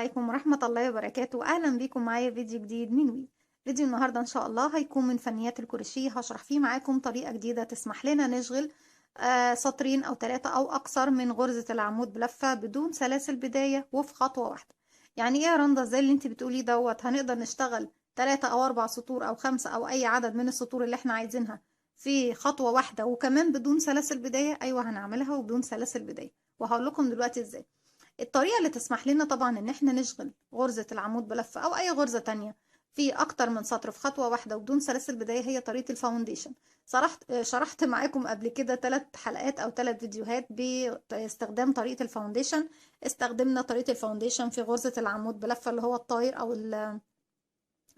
عليكم ورحمة الله وبركاته. أهلا بيكم معايا فيديو جديد من وي. فيديو النهاردة إن شاء الله هيكون من فنيات الكروشيه. هشرح فيه معاكم طريقة جديدة تسمح لنا نشغل سطرين أو 3 أو أكثر من غرزة العمود بلفة بدون سلاسل بداية وفي خطوة واحدة. يعني إيه يا رندا؟ زي اللي انت بتقوليه دوت هنقدر نشتغل 3 أو 4 سطور أو 5 أو أي عدد من السطور اللي احنا عايزينها في خطوة واحدة وكمان بدون سلاسل بداية؟ أيوة هنعملها وبدون سلاسل بداية، وهقول لكم دلوقتي ازاي. الطريقة اللي تسمح لنا طبعا ان احنا نشغل غرزة العمود بلفة او اي غرزة تانية في اكتر من سطر في خطوة واحدة وبدون سلاسل بداية هي طريقة الفاونديشن. شرحت معاكم قبل كده 3 حلقات او 3 فيديوهات باستخدام طريقة الفاونديشن. استخدمنا طريقة الفاونديشن في غرزة العمود بلفة اللي هو الطاير او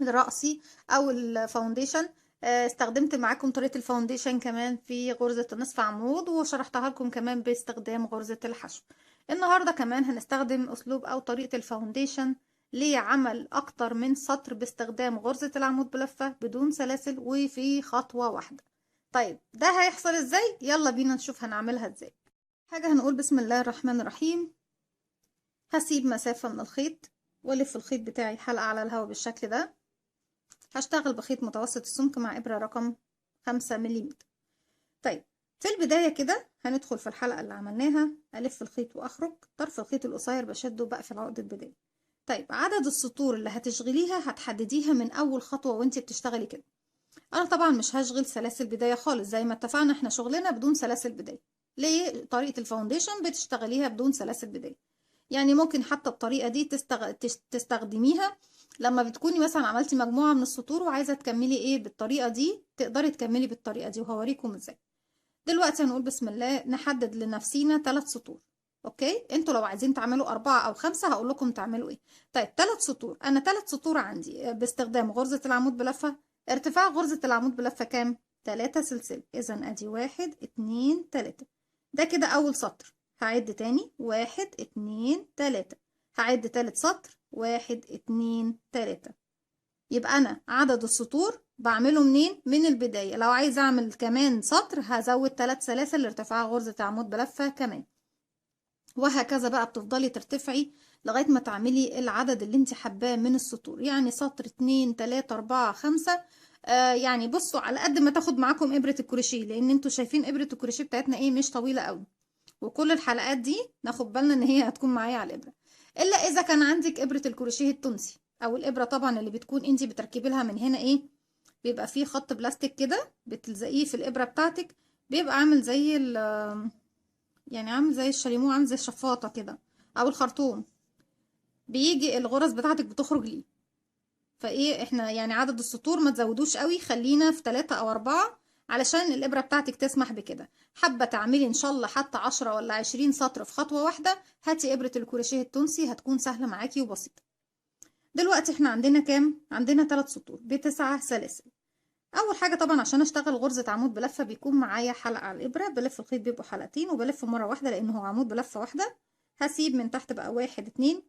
الرأسي او الفاونديشن. استخدمت معاكم طريقة الفاونديشن كمان في غرزة نصف عمود وشرحتها لكم كمان باستخدام غرزة الحشو. النهاردة كمان هنستخدم أسلوب أو طريقة الفاونديشن لعمل أكتر من سطر باستخدام غرزة العمود بلفة بدون سلاسل وفي خطوة واحدة. طيب ده هيحصل ازاي؟ يلا بينا نشوف هنعملها ازاي. حاجة هنقول بسم الله الرحمن الرحيم. هسيب مسافة من الخيط والف الخيط بتاعي حلقة على الهواء بالشكل ده. هشتغل بخيط متوسط السمك مع إبرة رقم 5 ملم. طيب في البداية كده هندخل في الحلقة اللي عملناها، ألف الخيط وأخرج طرف الخيط القصير بشده بقفل عقدة بداية. طيب عدد السطور اللي هتشغليها هتحدديها من أول خطوة وانت بتشتغلي كده. أنا طبعا مش هشغل سلاسل بداية خالص، زي ما اتفقنا احنا شغلنا بدون سلاسل بداية. ليه؟ طريقة الفاونديشن بتشتغليها بدون سلاسل بداية. يعني ممكن حتى الطريقة دي تستخدميها لما بتكوني مثلا عملتي مجموعة من السطور وعايزة تكملي ايه بالطريقة دي، تقدري تكملي بالطريقة دي وهوريكم ازاي. دلوقتي هنقول بسم الله نحدد لنفسينا 3 سطور. اوكي، انتوا لو عايزين تعملوا 4 أو 5 هقول لكم تعملوا ايه. طيب 3 سطور، انا 3 سطور عندي باستخدام غرزة العمود بلفة. ارتفاع غرزة العمود بلفة كام؟ 3 سلسلة. اذا ادي 1 2 3. ده كده اول سطر. هعد تاني 1 2 3. هعد تالت سطر 1 2 3. يبقى انا عدد السطور بعمله منين؟ من البداية. لو عايزة اعمل كمان سطر هزود 3 سلاسل لارتفاع غرزة عمود بلفة كمان، وهكذا بقى بتفضلي ترتفعي لغاية ما تعملي العدد اللي انت حباه من السطور. يعني سطر 2 3 4 5. يعني بصوا على قد ما تاخد معاكم ابرة الكروشيه، لان انتوا شايفين ابرة الكروشيه بتاعتنا ايه، مش طويلة قوي. وكل الحلقات دي ناخد بالنا ان هي هتكون معايا على الابرة، الا اذا كان عندك ابرة الكروشيه التونسي او الابرة طبعا اللي بتكون انت بتركبي لها من هنا ايه، بيبقى فيه خط بلاستيك كده بتلزقيه في الابرة بتاعتك، بيبقى عامل زي يعني عامل زي الشاليمو، عامل زي الشفاطة كده او الخرطوم، بيجي الغرز بتاعتك بتخرج ليه. فايه احنا يعني عدد السطور ما تزودوش قوي، خلينا في 3 أو 4 علشان الابرة بتاعتك تسمح بكده. حابة تعملي ان شاء الله حتى 10 ولا 20 سطر في خطوة واحدة، هاتي ابرة الكروشيه التونسي هتكون سهلة معاكي وبسيطة. دلوقتي احنا عندنا كام؟ عندنا 3 سطور ب9 سلاسل. اول حاجة طبعا عشان اشتغل غرزة عمود بلفة بيكون معايا حلقة على الابرة، بلف الخيط بيبقوا حلقتين وبلف مرة واحدة لانه هو عمود بلفة واحدة. هسيب من تحت بقى 1 2،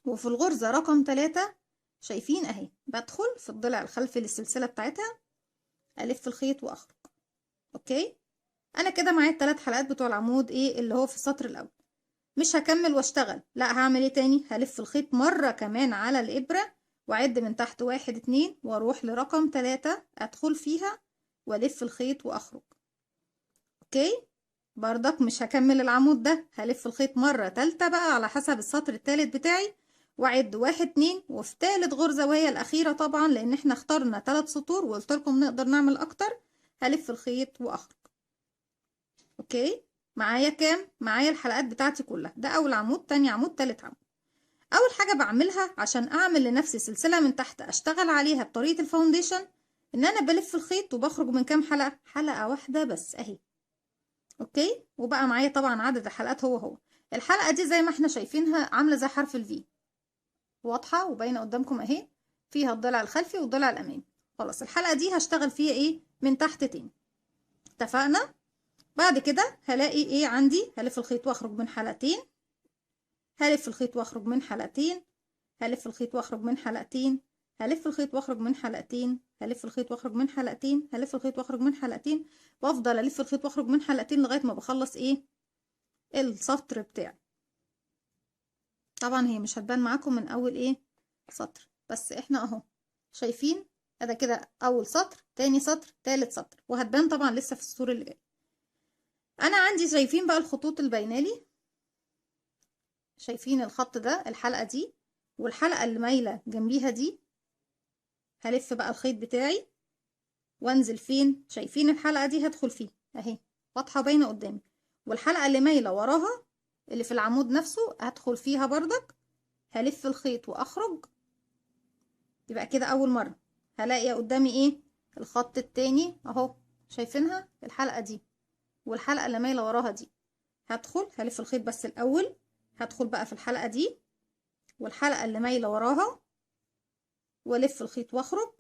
وفي الغرزة رقم 3 شايفين اهي بدخل في الضلع الخلفي للسلسلة بتاعتها، الف الخيط واخرج. اوكي، انا كده معايا ال3 حلقات بتوع العمود ايه اللي هو في السطر الاول. مش هكمل واشتغل، لا هعمل ايه تاني، هلف الخيط مرة كمان على الابرة واعد من تحت 1 2 واروح لرقم 3 ادخل فيها والف الخيط واخرج. اوكي، بردك مش هكمل العمود ده، هلف الخيط مرة تالتة بقى على حسب السطر التالت بتاعي واعد 1 2، وفي تالت غرزة وهي الأخيرة طبعا لأن احنا اخترنا 3 سطور وقلت لكم نقدر نعمل أكتر، هلف الخيط وأخرج. اوكي، معايا كام؟ معايا الحلقات بتاعتي كلها. ده أول عمود، تاني عمود، تالت عمود. أول حاجة بعملها عشان أعمل لنفسي سلسلة من تحت أشتغل عليها بطريقة الفاونديشن إن أنا بلف الخيط وبخرج من كام حلقة؟ حلقة واحدة بس أهي. اوكي، وبقى معايا طبعا عدد الحلقات هو الحلقة دي زي ما احنا شايفينها عاملة زي حرف الفي، واضحة وباينة قدامكم اهي، فيها الضلع الخلفي والضلع الامامي. خلاص الحلقة دي هشتغل فيها ايه من تحت تاني، اتفقنا. بعد كده هلاقي ايه عندي، هلف الخيط واخرج من حلقتين، هلف الخيط واخرج من حلقتين، هلف الخيط واخرج من حلقتين، هلف الخيط واخرج من حلقتين، هلف الخيط واخرج من حلقتين، هلف الخيط واخرج من حلقتين، وافضل الف الخيط واخرج من حلقتين لغاية ما بخلص ايه السطر بتاعي. طبعا هي مش هتبان معاكم من اول ايه سطر، بس احنا اهو شايفين ادي كده اول سطر، تاني سطر، تالت سطر، وهتبان طبعا لسه في السطور اللي جاي. انا عندي شايفين بقى الخطوط اللي باينالي، شايفين الخط ده الحلقة دي والحلقة اللي مايلة جنبيها دي، هلف بقى الخيط بتاعي وانزل فين، شايفين الحلقة دي هدخل فيه اهي واضحة باينة قدامي، والحلقة اللي مايلة وراها اللي في العمود نفسه هدخل فيها بردك، هلف الخيط واخرج. يبقى كده اول مرة هلاقي قدامي ايه الخط التاني اهو، شايفينها الحلقة دي والحلقة اللي مايلة وراها دي، هدخل هلف الخيط بس الاول، هدخل بقى في الحلقة دي والحلقة اللي مايلة وراها والف الخيط واخرج.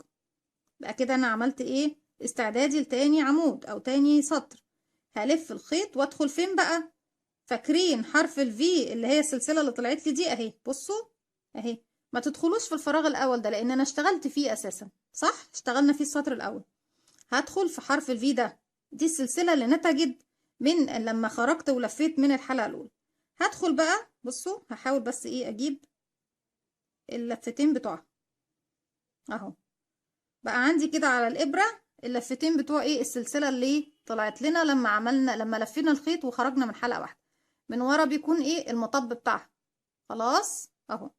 بقى كده انا عملت ايه استعدادي لتاني عمود او تاني سطر. هلف الخيط وادخل فين بقى، فاكرين حرف الفي اللي هي السلسلة اللي طلعت لي دي اهي، بصوا اهي، ما تدخلوش في الفراغ الاول ده لان انا اشتغلت فيه اساسا، صح اشتغلنا فيه السطر الاول. هدخل في حرف الفي ده، دي السلسلة اللي نتجت من لما خرجت ولفيت من الحلقة الاولى. هدخل بقى بصوا، هحاول بس ايه اجيب اللفتين بتوعها اهو، بقى عندي كده على الابرة اللفتين بتوع ايه السلسلة اللي طلعت لنا لما لفينا الخيط وخرجنا من حلقة واحدة. من ورا بيكون ايه المطب بتاعها، خلاص اهو.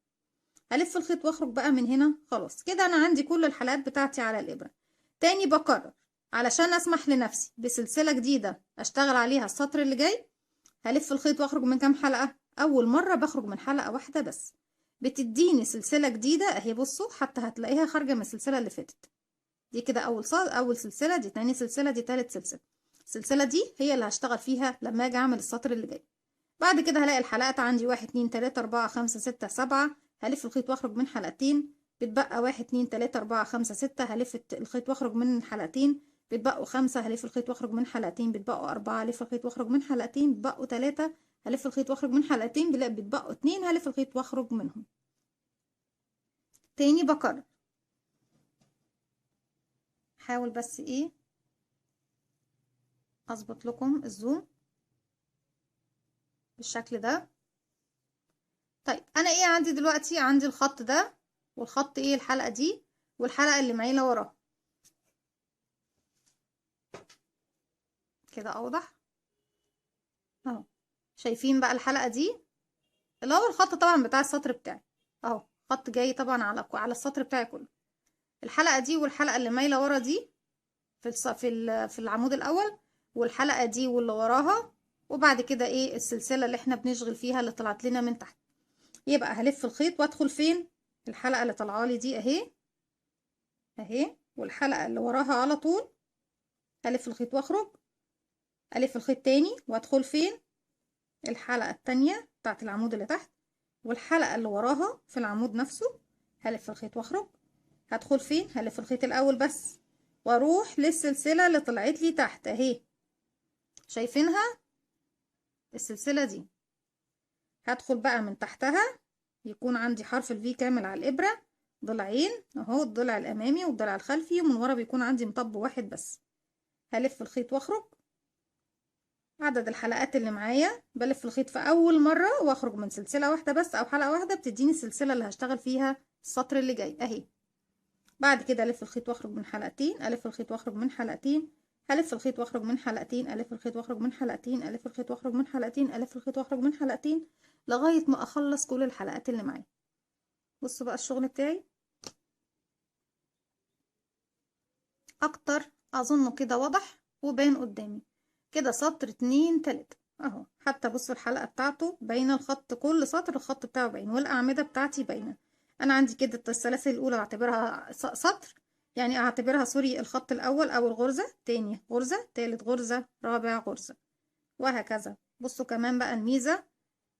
هلف الخيط واخرج بقى من هنا، خلاص كده انا عندي كل الحلقات بتاعتي على الابرة. تاني بكرر علشان اسمح لنفسي بسلسلة جديدة اشتغل عليها السطر اللي جاي. هلف الخيط واخرج من كام حلقة، اول مرة بخرج من حلقة واحدة بس، بتديني سلسلة جديدة اهي، بصوا حتى هتلاقيها خارجة من السلسلة اللي فاتت. دي كده اول سلسلة، دي تاني سلسلة، دي تالت سلسلة. السلسلة دي هي اللي هشتغل فيها لما اجي اعمل السطر اللي جاي. بعد كده هلاقي الحلقات عندي 1 2 3 4 5 6 7، هلف الخيط واخرج من حلقتين، بتبقى 1 2 3 4 5 6، هلف الخيط واخرج من حلقتين، بتبقوا 5، هلف الخيط واخرج من حلقتين، بتبقوا 4، هلف الخيط واخرج من حلقتين، بتبقوا 3، هلف الخيط واخرج من حلقتين، بتبقوا 2، هلف الخيط واخرج منهم. تاني بكرر، حاول بس ايه اظبط لكم الزوم بالشكل ده. طيب انا ايه عندي دلوقتي، عندي الخط ده والخط ايه الحلقة دي والحلقة اللي مايلة وراها، كده اوضح اهو. شايفين بقى الحلقة دي اللي هو الخط طبعا بتاع السطر بتاعي اهو، خط جاي طبعا على السطر بتاعي كله. الحلقة دي والحلقة اللي مايلة ورا دي في العمود الاول، والحلقة دي واللي وراها، وبعد كده ايه السلسلة اللي احنا بنشغل فيها اللي طلعت لنا من تحت. يبقى هلف الخيط وادخل فين، الحلقة اللي طالعه لي دي اهي اهي، والحلقة اللي وراها على طول الف الخيط واخرج، الف الخيط تاني وادخل فين الحلقة التانية بتاعت العمود اللي تحت، والحلقة اللي وراها في العمود نفسه هلف الخيط واخرج. هدخل فين، هلف الخيط الاول بس واروح للسلسلة اللي طلعت لي تحت اهي، شايفينها السلسلة دي. هدخل بقى من تحتها، يكون عندي حرف الفي كامل على الابرة، ضلعين اهو، الضلع الامامي والضلع الخلفي، ومن ورا بيكون عندي مطب واحد بس. هلف الخيط واخرج، عدد الحلقات اللي معايا بلف الخيط في اول مرة واخرج من سلسلة واحدة بس او حلقة واحدة، بتديني السلسلة اللي هشتغل فيها السطر اللي جاي اهي. بعد كده الف الخيط واخرج من حلقتين، الف الخيط واخرج من حلقتين، هلف الخيط واخرج من حلقتين، الف الخيط واخرج من حلقتين، الف الخيط واخرج من حلقتين، الف الخيط واخرج من حلقتين، لغاية ما اخلص كل الحلقات اللي معايا. بصوا بقى الشغل بتاعي اكتر، اظنه كده واضح وباين قدامي. كده سطر 2 3 اهو، حتى بصوا الحلقة بتاعته باينة، الخط كل سطر الخط بتاعه باين، والاعمدة بتاعتي باينة. انا عندي كده السلاسل الاولى اعتبرها سطر، يعني اعتبرها سوري الخط الاول او الغرزة، تاني غرزة، تالت غرزة، رابع غرزة، وهكذا. بصوا كمان بقى الميزة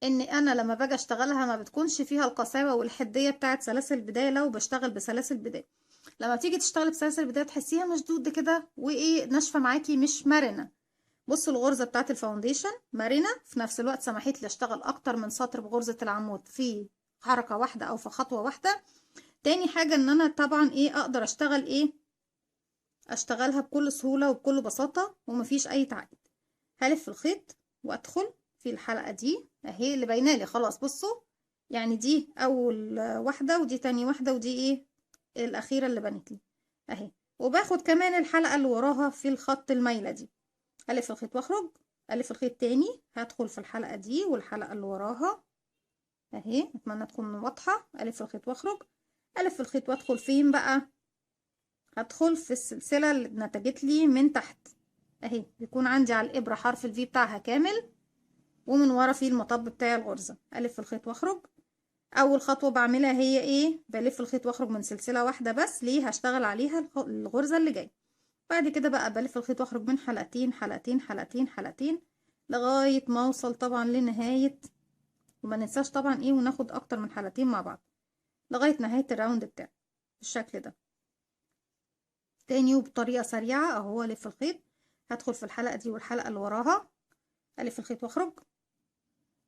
ان انا لما باجي اشتغلها ما بتكونش فيها القساوة والحدية بتاعت سلاسل البداية. لو بشتغل بسلاسل بداية، لما تيجي تشتغلي بسلاسل البداية تحسيها مشدودة كده وايه ناشفة معاكي مش مرنة. بصوا الغرزة بتاعت الفاونديشن مرنة، في نفس الوقت سمحت لي اشتغل اكتر من سطر بغرزة العمود في حركة واحدة او في خطوة واحدة. تاني حاجة ان انا طبعا ايه اقدر اشتغل ايه، اشتغلها بكل سهولة وبكل بساطة ومفيش اي تعقيد. هلف الخيط وادخل في الحلقة دي اهي اللي باينالي خلاص، بصوا يعني دي اول واحدة ودي تاني واحدة ودي ايه الاخيرة اللي بنت لي اهي. وباخد كمان الحلقة اللي وراها في الخط المايلة دي، الف الخيط واخرج، الف الخيط تاني، هدخل في الحلقة دي والحلقة اللي وراها اهي، اتمنى تكون واضحة، الف الخيط واخرج، الف الخيط وادخل فين بقى، هدخل في السلسلة اللي نتجت لي من تحت اهي، بيكون عندي على الابرة حرف الفي بتاعها كامل، ومن ورا فيه المطب بتاع الغرزة، الف الخيط واخرج. اول خطوة بعملها هي ايه، بلف الخيط واخرج من سلسلة واحدة بس، ليه هشتغل عليها الغرزة اللي جاية. بعد كده بقى بلف الخيط واخرج من حلقتين حلقتين حلقتين حلقتين لغاية ما اوصل طبعا لنهاية، وما ننساش طبعا ايه وناخد اكتر من حلقتين مع بعض لغاية نهاية الراوند بتاعي بالشكل ده. تاني وبطريقة سريعة اهو، الف الخيط، هدخل في الحلقة دي والحلقة اللي وراها، الف الخيط واخرج،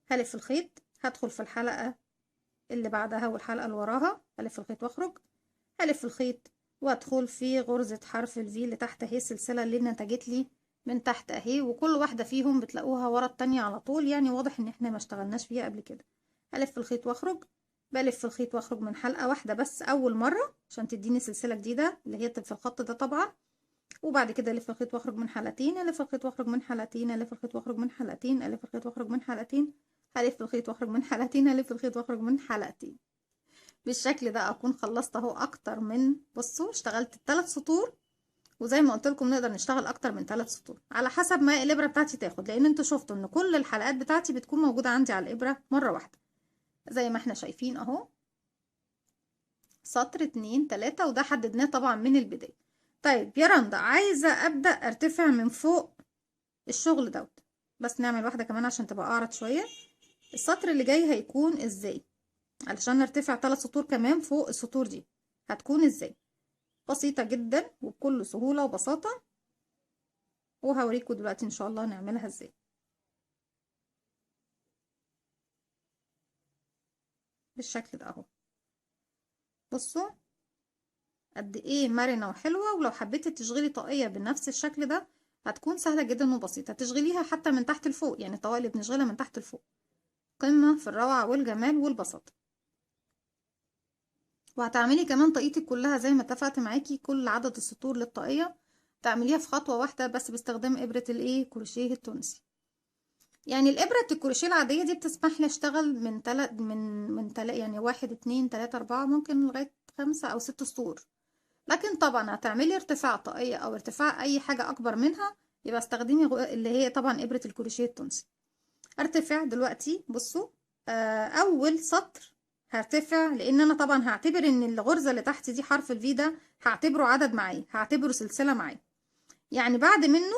هلف الخيط، هدخل في الحلقة اللي بعدها والحلقة اللي وراها، الف الخيط واخرج، هلف الخيط وادخل في غرزة حرف الفي اللي تحت اهي، السلسلة اللي نتجت لي من تحت اهي، وكل واحدة فيهم بتلاقوها ورا التانية على طول، يعني واضح ان احنا ما اشتغلناش فيها قبل كده. هلف الخيط واخرج، بلف الخيط واخرج من حلقة واحدة بس اول مرة عشان تديني سلسلة جديدة اللي هي في الخط ده طبعا، وبعد كده الف الخيط واخرج من حلقتين، الف الخيط واخرج من حلقتين، الف الخيط واخرج من حلقتين، الف الخيط واخرج من حلقتين، هلف الخيط واخرج من حلقتين، الف الخيط واخرج من حلقتين. بالشكل ده اكون خلصت اهو اكتر من، بصوا اشتغلت الثلاث سطور، وزي ما قلت لكم نقدر نشتغل اكتر من 3 سطور على حسب ما الابره بتاعتي تاخد، لان انتوا شفتوا ان كل الحلقات بتاعتي بتكون موجوده عندي على الابره مره واحده زي ما احنا شايفين اهو، سطر 2 3، وده حددناه طبعا من البدايه. طيب يا رندا، عايزه ابدا ارتفع من فوق الشغل دوت، بس نعمل واحده كمان عشان تبقى اعرض شويه. السطر اللي جاي هيكون ازاي علشان نرتفع 3 سطور كمان فوق السطور دي، هتكون ازاي؟ بسيطة جدا وبكل سهولة وبساطة، وهوريكم دلوقتي ان شاء الله نعملها ازاي. بالشكل ده اهو، بصوا قد ايه مرنة وحلوة، ولو حبيتي تشغلي طاقية بنفس الشكل ده هتكون سهلة جدا وبسيطة، تشغليها حتى من تحت لفوق، يعني الطواقي اللي بنشغلها من تحت لفوق، قمة في الروعة والجمال والبساطة. وهتعملي كمان طاقيتك كلها زي ما اتفقت معاكي، كل عدد السطور للطاقية تعمليها في خطوة واحدة بس باستخدام ابرة الايه كروشيه التونسي. يعني الإبرة الكروشيه العادية دي بتسمح لي أشتغل من يعني 1 2 3 4 ممكن لغاية 5 أو 6 سطور، لكن طبعا هتعملي ارتفاع طاقية أو ارتفاع أي حاجة أكبر منها يبقى استخدمي اللي هي طبعا إبرة الكروشيه التونسي. ارتفاع دلوقتي بصوا، أول سطر هرتفع، لأن أنا طبعا هعتبر إن الغرزة اللي تحت دي حرف الفي ده هعتبره عدد معايا، هعتبره سلسلة معايا، يعني بعد منه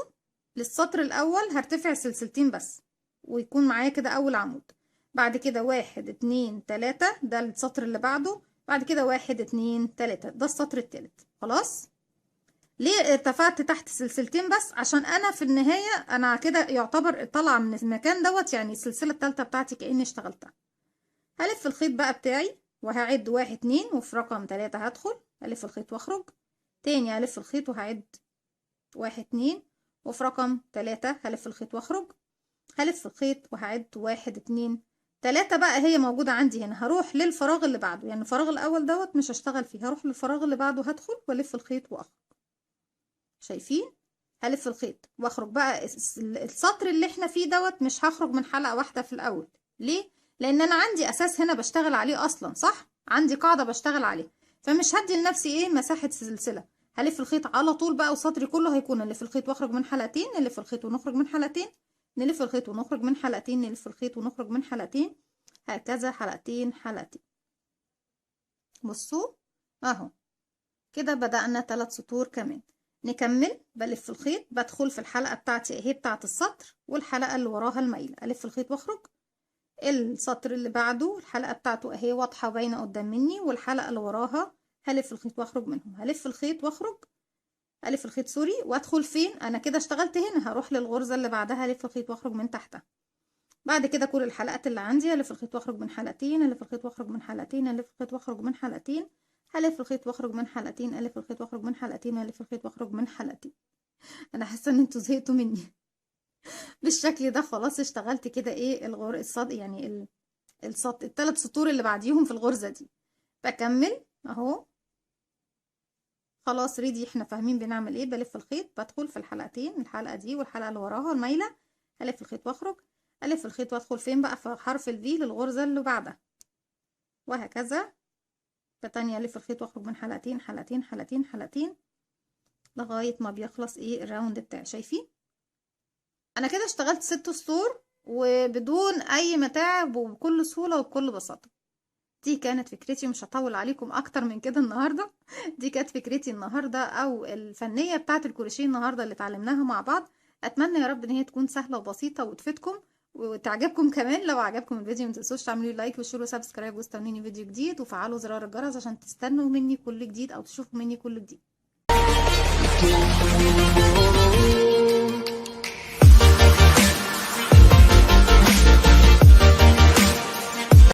للسطر الأول هرتفع سلسلتين بس ويكون معايا كده أول عمود. بعد كده 1 2 3 ده السطر اللي بعده، بعد كده 1 2 3 ده السطر التالت. خلاص، ليه ارتفعت تحت سلسلتين بس؟ عشان أنا في النهاية أنا كده يعتبر طالعة من المكان دوت، يعني السلسلة التالتة بتاعتي كأني اشتغلتها. هلف الخيط بقى بتاعي وهعد 1 2، وفي رقم 3 هدخل ألف الخيط وأخرج تاني، ألف الخيط وهعد 1 2، وفي رقم 3 هلف الخيط واخرج، هلف الخيط وهعد 1 2 3 بقى هي موجودة عندي هنا، هروح للفراغ اللي بعده، يعني الفراغ الأول دوت مش هشتغل فيه، هروح للفراغ اللي بعده هدخل والف الخيط واخرج. شايفين؟ هلف الخيط واخرج بقى السطر اللي احنا فيه دوت مش هخرج من حلقة واحدة في الأول. ليه؟ لأن أنا عندي أساس هنا بشتغل عليه أصلا، صح؟ عندي قاعدة بشتغل عليه، فمش هدي لنفسي ايه مساحة سلسلة. هلف الخيط على طول بقى، وسطري كله هيكون نلف الخيط واخرج من حلقتين، نلف الخيط ونخرج من حلقتين، نلف الخيط ونخرج من حلقتين، نلف الخيط ونخرج من حلقتين، هكذا حلقتين حلقتين. بصوا اهو كده بدأنا 3 سطور كمان. نكمل، بلف الخيط بدخل في الحلقة بتاعتي اهي بتاعت السطر، والحلقة اللي وراها المايلة ألف الخيط واخرج، السطر اللي بعده الحلقة بتاعته اهي واضحة باينة قدام مني، والحلقة اللي وراها هلف الخيط واخرج منهم، هلف الخيط واخرج، ألف الخيط سوري، وادخل فين؟ أنا كده اشتغلت هنا، هروح للغرزة اللي بعدها ألف الخيط واخرج من تحتها. بعد كده كل الحلقات اللي عندي ألف الخيط واخرج من حلقتين، ألف الخيط واخرج من حلقتين، ألف الخيط واخرج من حلقتين، هلف الخيط واخرج من حلقتين، ألف الخيط واخرج من حلقتين، ألف الخيط واخرج من حلقتين. أنا حاسة إن انتوا زهقتوا مني. بالشكل ده خلاص اشتغلت كده ايه الصاد يعني الثلاث سطور اللي بعديهم في الغرزة دي. بكمل اهو. خلاص ريدي، احنا فاهمين بنعمل ايه. بلف الخيط، بدخل في الحلقتين، الحلقة دي والحلقة اللي وراها المايلة، الف الخيط واخرج، الف الخيط وادخل فين بقى؟ في حرف الفي للغرزة اللي بعدها، وهكذا. فتانية الف الخيط واخرج من حلقتين حلقتين حلقتين حلقتين لغاية ما بيخلص ايه الراوند بتاعي. شايفين انا كده اشتغلت 6 سطور وبدون اي متاعب وبكل سهولة وبكل بساطة. دي كانت فكرتي، مش هطول عليكم اكتر من كده النهاردة. دي كانت فكرتي النهاردة او الفنية بتاعت الكروشيه النهاردة اللي اتعلمناها مع بعض. اتمنى يا رب ان هي تكون سهلة وبسيطة وتفيدكم وتعجبكم كمان. لو عجبكم الفيديو متنسوش تعملوا لايك وشير وسبسكرايب واستنوني فيديو جديد، وفعلوا زرار الجرس عشان تستنوا مني كل جديد او تشوفوا مني كل جديد.